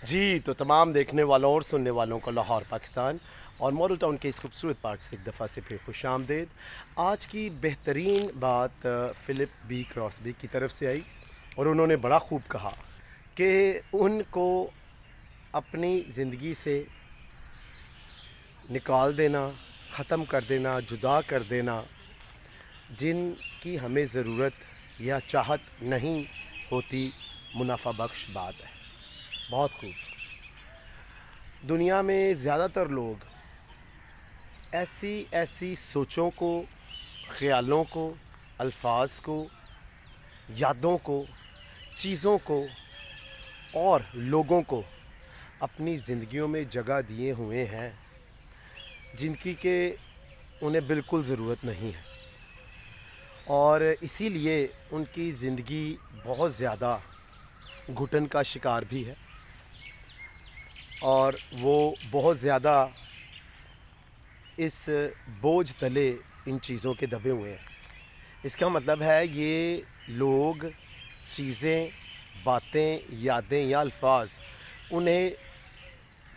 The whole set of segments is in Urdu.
جی تو تمام دیکھنے والوں اور سننے والوں کو لاہور پاکستان اور ماڈل ٹاؤن کے اس خوبصورت پارک سے ایک دفعہ سے پھر خوش آمدید۔ آج کی بہترین بات فلپ بی کراسبی کی طرف سے آئی اور انہوں نے بڑا خوب کہا کہ ان کو اپنی زندگی سے نکال دینا، ختم کر دینا، جدا کر دینا جن کی ہمیں ضرورت یا چاہت نہیں ہوتی منافع بخش بات ہے۔ بہت خوب۔ دنیا میں زیادہ تر لوگ ایسی سوچوں کو، خیالوں کو، الفاظ کو، یادوں کو، چیزوں کو اور لوگوں کو اپنی زندگیوں میں جگہ دیے ہوئے ہیں جن کی کہ انہیں بالکل ضرورت نہیں ہے، اور اسی لیے ان کی زندگی بہت زیادہ گھٹن کا شکار بھی ہے اور وہ بہت زیادہ اس بوجھ تلے ان چیزوں کے دبے ہوئے ہیں۔ اس کا مطلب ہے یہ لوگ، چیزیں، باتیں، یادیں یا الفاظ انہیں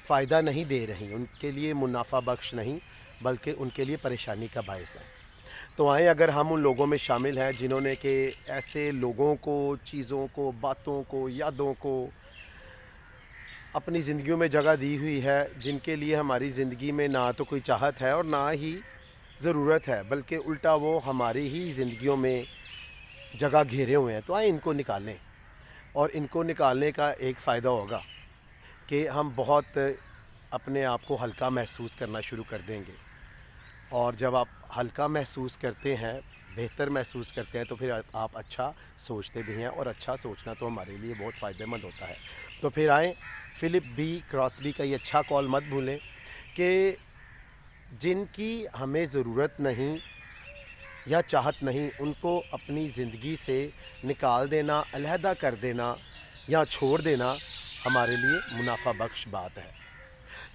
فائدہ نہیں دے رہی، ان کے لیے منافع بخش نہیں بلکہ ان کے لیے پریشانی کا باعث ہے۔ تو آئیں اگر ہم ان لوگوں میں شامل ہیں جنہوں نے کہ ایسے لوگوں کو، چیزوں کو، باتوں کو، یادوں کو اپنی زندگیوں میں جگہ دی ہوئی ہے جن کے لیے ہماری زندگی میں نہ تو کوئی چاہت ہے اور نہ ہی ضرورت ہے، بلکہ الٹا وہ ہماری ہی زندگیوں میں جگہ گھیرے ہوئے ہیں۔ تو آئیں ان کو نکالیں، اور ان کو نکالنے کا ایک فائدہ ہوگا کہ ہم بہت اپنے آپ کو ہلکا محسوس کرنا شروع کر دیں گے، اور جب آپ ہلکا محسوس کرتے ہیں، بہتر محسوس کرتے ہیں، تو پھر آپ اچھا سوچتے بھی ہیں، اور اچھا سوچنا تو ہمارے لیے بہت فائدہ مند ہوتا ہے۔ تو پھر آئیں فلپ بی کراسبی کا یہ اچھا کال مت بھولیں کہ جن کی ہمیں ضرورت نہیں یا چاہت نہیں ان کو اپنی زندگی سے نکال دینا، علیحدہ کر دینا یا چھوڑ دینا ہمارے لیے منافع بخش بات ہے۔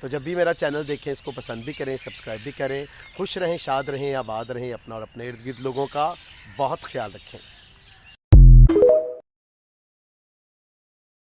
تو جب بھی میرا چینل دیکھیں اس کو پسند بھی کریں، سبسکرائب بھی کریں۔ خوش رہیں، شاد رہیں، آباد رہیں، اپنا اور اپنے ارد گرد لوگوں کا بہت خیال رکھیں۔